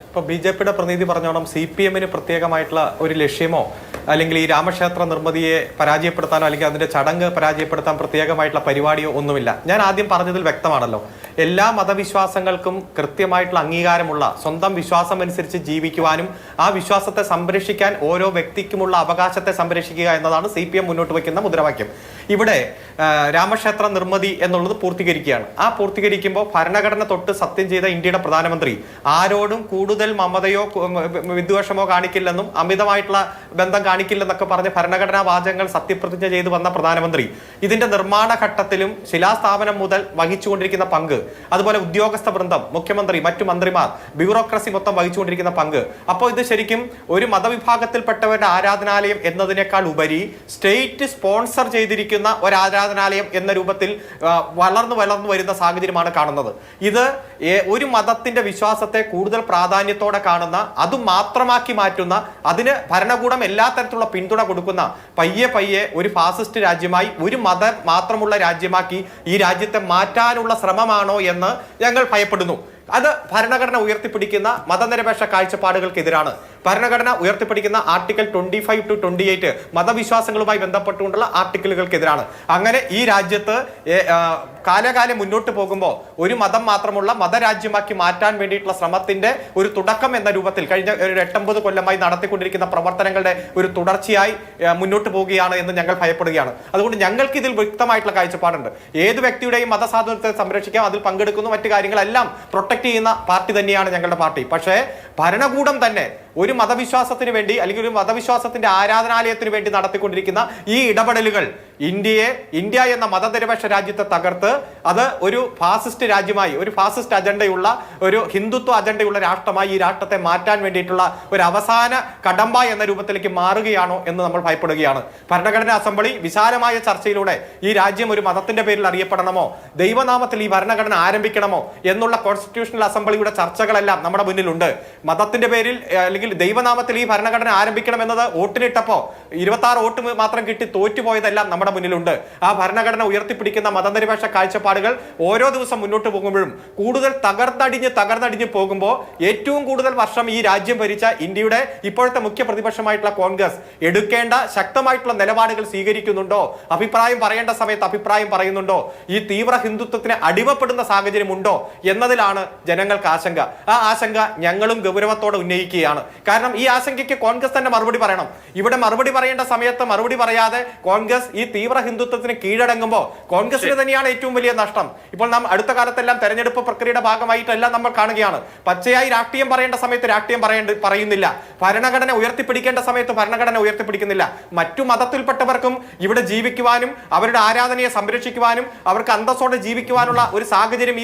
ഇപ്പോൾ BJPയുടെ പ്രതിനിധി പറഞ്ഞോണം CPMന് പ്രത്യേകമായിട്ടുള്ള ഒരു ലക്ഷ്യമോ അല്ലെങ്കിൽ ഈ രാമക്ഷേത്ര നിർമ്മിതിയെ പരാജയപ്പെടുത്താനോ അല്ലെങ്കിൽ അതിന്റെ ചടങ്ങ് പരാജയപ്പെടുത്താൻ പ്രത്യേകമായിട്ടുള്ള പരിപാടിയോ ഒന്നുമില്ല. ഞാൻ ആദ്യം പറഞ്ഞതിൽ വ്യക്തമാണല്ലോ, എല്ലാ മതവിശ്വാസങ്ങൾക്കും കൃത്യമായിട്ടുള്ള അംഗീകാരമുള്ള സ്വന്തം വിശ്വാസം അനുസരിച്ച് ജീവിക്കുവാനും ആ വിശ്വാസത്തെ സംരക്ഷിക്കാൻ ഓരോ വ്യക്തിക്കുമുള്ള അവകാശത്തെ സംരക്ഷിക്കുക എന്നതാണ് CPM മുന്നോട്ട് വയ്ക്കുന്ന മുദ്രാവാക്യം. ഇവിടെ രാമക്ഷേത്ര നിർമ്മിതി എന്നുള്ളത് പൂർത്തീകരിക്കുകയാണ്. ആ പൂർത്തീകരിക്കുമ്പോൾ ഭരണഘടന തൊട്ട് സത്യം ചെയ്ത ഇന്ത്യയുടെ പ്രധാനമന്ത്രി ആരോടും കൂടുതൽ മമതയോ വിദ്വേഷമോ കാണിക്കില്ലെന്നും അമിതമായിട്ടുള്ള ബന്ധം കാണിക്കില്ലെന്നൊക്കെ പറഞ്ഞ് ഭരണഘടനാ വാചകങ്ങൾ സത്യപ്രതിജ്ഞ ചെയ്തു വന്ന പ്രധാനമന്ത്രി ഇതിന്റെ നിർമ്മാണ ഘട്ടത്തിലും ശിലാസ്ഥാപനം മുതൽ വഹിച്ചുകൊണ്ടിരിക്കുന്ന പങ്ക്, അതുപോലെ ഉദ്യോഗസ്ഥ വൃന്ദം, മുഖ്യമന്ത്രി, മറ്റു മന്ത്രിമാർ, ബ്യൂറോക്രസി മൊത്തം വഹിച്ചുകൊണ്ടിരിക്കുന്ന പങ്ക്. അപ്പോൾ ഇത് ശരിക്കും ഒരു മതവിഭാഗത്തിൽപ്പെട്ടവരുടെ ആരാധനാലയം എന്നതിനേക്കാൾ ഉപരി സ്റ്റേറ്റ് സ്പോൺസർ ചെയ്തിരിക്കുന്ന ഒരു ആരാധനാലയം എന്ന രൂപത്തിൽ വളർന്നു വരുന്ന സാഹചര്യമാണ് കാണുന്നത്. ഇത് ഒരു മതത്തിന്റെ വിശ്വാസത്തെ കൂടുതൽ പ്രാധാന്യത്തോടെ കാണുന്ന, അത് മാത്രമാക്കി മാറ്റുന്ന, അതിന് ഭരണകൂടം എല്ലാ തരത്തിലുള്ള പിന്തുണ കൊടുക്കുന്ന പയ്യെ ഒരു ഫാസിസ്റ്റ് രാജ്യമായി, ഒരു മതം മാത്രമുള്ള രാജ്യമാക്കി ഈ രാജ്യത്തെ മാറ്റാനുള്ള ശ്രമമാണോ എന്ന് ഞങ്ങൾ ഭയപ്പെടുന്നു. അത് ഭരണഘടന ഉയർത്തിപ്പിടിക്കുന്ന മതനിരപേക്ഷ കാഴ്ചപ്പാടുകൾക്കെതിരാണ്. ഭരണഘടന ഉയർത്തിപ്പിടിക്കുന്ന ആർട്ടിക്കിൾ 25 to 28 മതവിശ്വാസങ്ങളുമായി ബന്ധപ്പെട്ടുകൊണ്ടുള്ള ആർട്ടിക്കിളുകൾക്കെതിരാണ്. അങ്ങനെ ഈ രാജ്യത്ത് കാലകാലം മുന്നോട്ട് പോകുമ്പോൾ ഒരു മതം മാത്രമുള്ള മതരാജ്യമാക്കി മാറ്റാൻ വേണ്ടിയിട്ടുള്ള ശ്രമത്തിന്റെ ഒരു തുടക്കം എന്ന രൂപത്തിൽ കഴിഞ്ഞ ഒരു 8-9 കൊല്ലമായി നടത്തിക്കൊണ്ടിരിക്കുന്ന പ്രവർത്തനങ്ങളുടെ ഒരു തുടർച്ചയായി മുന്നോട്ട് പോവുകയാണ് എന്ന് ഞങ്ങൾ ഭയപ്പെടുകയാണ്. അതുകൊണ്ട് ഞങ്ങൾക്ക് ഇതിൽ വ്യക്തമായിട്ടുള്ള കാഴ്ചപ്പാടുണ്ട്. ഏത് വ്യക്തിയുടെയും മതസ്വാതന്ത്ര്യത്തെ സംരക്ഷിക്കാം, അതിൽ പങ്കെടുക്കുന്നു, മറ്റു കാര്യങ്ങളെല്ലാം പ്രൊട്ടക്ട് ചെയ്യുന്ന പാർട്ടി തന്നെയാണ് ഞങ്ങളുടെ പാർട്ടി. പക്ഷേ ഭരണകൂടം തന്നെ ഒരു മതവിശ്വാസത്തിന് വേണ്ടി അല്ലെങ്കിൽ ഒരു മതവിശ്വാസത്തിന്റെ ആരാധനാലയത്തിന് വേണ്ടി നടത്തിക്കൊണ്ടിരിക്കുന്ന ഈ ഇടപെടലുകൾ ഇന്ത്യ എന്ന മതനിരപേക്ഷ രാജ്യത്തെ തകർത്ത് അത് ഒരു ഫാസിസ്റ്റ് രാജ്യമായി, ഒരു ഫാസിസ്റ്റ് അജണ്ടയുള്ള, ഒരു ഹിന്ദുത്വ അജണ്ടയുള്ള രാഷ്ട്രമായി ഈ രാഷ്ട്രത്തെ മാറ്റാൻ വേണ്ടിയിട്ടുള്ള ഒരു അവസാന കടമ്പ എന്ന രൂപത്തിലേക്ക് മാറുകയാണോ എന്ന് നമ്മൾ ഭയപ്പെടുകയാണ്. ഭരണഘടനാ അസംബ്ലി വിശാലമായ ചർച്ചയിലൂടെ ഈ രാജ്യം ഒരു മതത്തിന്റെ പേരിൽ അറിയപ്പെടണമോ, ദൈവനാമത്തിൽ ഈ ഭരണഘടന ആരംഭിക്കണമോ എന്നുള്ള കോൺസ്റ്റിറ്റ്യൂഷണൽ അസംബ്ലിയുടെ ചർച്ചകളെല്ലാം നമ്മുടെ മുന്നിലുണ്ട്. മതത്തിന്റെ പേരിൽ അല്ലെങ്കിൽ ദൈവനാമത്തിൽ ഈ ഭരണഘടന ആരംഭിക്കണം എന്നത് വോട്ടിനിട്ടപ്പോ 26 വോട്ട് മാത്രം കിട്ടി തോറ്റുപോയതെല്ലാം നമ്മുടെ മുന്നിലുണ്ട്. ആ ഭരണഘടന ഉയർത്തിപ്പിടിക്കുന്ന മതനിരപേക്ഷ കാഴ്ചപ്പാടുകൾ ഓരോ ദിവസം മുന്നോട്ട് പോകുമ്പോഴും കൂടുതൽ തകർന്നടിഞ്ഞ് പോകുമ്പോൾ ഏറ്റവും കൂടുതൽ വർഷം ഈ രാജ്യം ഭരിച്ച ഇന്ത്യയുടെ ഇപ്പോഴത്തെ മുഖ്യ പ്രതിപക്ഷമായിട്ടുള്ള കോൺഗ്രസ് എടുക്കേണ്ട ശക്തമായിട്ടുള്ള നിലപാടുകൾ സ്വീകരിക്കുന്നുണ്ടോ, അഭിപ്രായം പറയേണ്ട സമയത്ത് അഭിപ്രായം പറയുന്നുണ്ടോ, ഈ തീവ്ര ഹിന്ദുത്വത്തിന് അടിമപ്പെടുന്ന സാഹചര്യമുണ്ടോ എന്നതിലാണ് ജനങ്ങൾക്ക് ആശങ്ക. ആ ആശങ്ക ഞങ്ങളും ഗൗരവത്തോടെ ഉന്നയിക്കുകയാണ്. കാരണം ഈ ആശങ്കയ്ക്ക് കോൺഗ്രസ് തന്നെ മറുപടി പറയണം. ഇവിടെ മറുപടി പറയേണ്ട സമയത്ത് മറുപടി പറയാതെ കോൺഗ്രസ് ഈ തീവ്ര ഹിന്ദുത്വത്തിന് കീഴടങ്ങുമ്പോൾ കോൺഗ്രസിന് തന്നെയാണ് ഏറ്റവും വലിയ നഷ്ടം. ഇപ്പോൾ നാം അടുത്ത കാലത്തെല്ലാം തെരഞ്ഞെടുപ്പ് പ്രക്രിയയുടെ ഭാഗമായിട്ടെല്ലാം നമ്മൾ കാണുകയാണ്. പച്ചയായി രാഷ്ട്രീയം പറയേണ്ട സമയത്ത് രാഷ്ട്രീയം പറയുന്നില്ല, ഭരണഘടന ഉയർത്തിപ്പിടിക്കേണ്ട സമയത്ത് ഭരണഘടന ഉയർത്തിപ്പിടിക്കുന്നില്ല. മറ്റു മതത്തിൽപ്പെട്ടവർക്കും ഇവിടെ ജീവിക്കുവാനും അവരുടെ ആരാധനയെ സംരക്ഷിക്കുവാനും അവർക്ക് അന്തസ്സോടെ ജീവിക്കുവാനുള്ള ഒരു സാഹചര്യം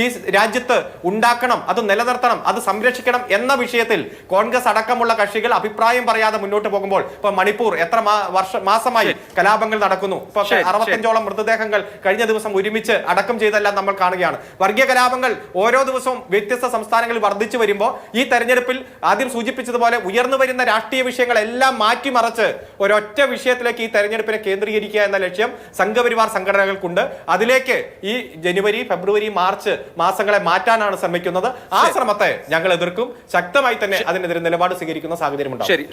ഈ രാജ്യത്ത് ഉണ്ടാക്കണം, അത് നിലനിർത്തണം, അത് സംരക്ഷിക്കണം എന്ന വിഷയത്തിൽ കോൺഗ്രസ് അടക്കമുള്ള കക്ഷികൾ അഭിപ്രായം പറയാതെ മുന്നോട്ട് പോകുമ്പോൾ ഇപ്പൊ മണിപ്പൂർ എത്ര മാസമായി കലാപങ്ങൾ നടക്കുന്നു. ഇപ്പൊ 65ഓളം മൃതദേഹങ്ങൾ കഴിഞ്ഞ ദിവസം ഒരുമിച്ച് അടക്കം ചെയ്തെല്ലാം നമ്മൾ കാണുകയാണ്. വർഗീയ കലാപങ്ങൾ ഓരോ ദിവസവും വ്യത്യസ്ത സംസ്ഥാനങ്ങളിൽ വർദ്ധിച്ചു വരുമ്പോൾ ഈ തെരഞ്ഞെടുപ്പിൽ ആദ്യം സൂചിപ്പിച്ചതുപോലെ ഉയർന്നു വരുന്ന രാഷ്ട്രീയ വിഷയങ്ങളെല്ലാം മാറ്റിമറിച്ച് ഒരൊറ്റ വിഷയത്തിലേക്ക് ഈ തെരഞ്ഞെടുപ്പിനെ കേന്ദ്രീകരിക്കുക എന്ന ലക്ഷ്യം സംഘപരിവാർ സംഘടനകൾക്കുണ്ട്. അതിലേക്ക് ഈ ജനുവരി, ഫെബ്രുവരി, മാർച്ച് മാസങ്ങളെ മാറ്റാനാണ് ശ്രമിക്കുന്നത്. ആ ശ്രമത്തെ ഞങ്ങൾ എതിർക്കും. ശക്തമായി തന്നെ അതിനെതിരെ നിലപാട് സ്വീകരിക്കുന്ന സാഹചര്യം ഉണ്ടാകും.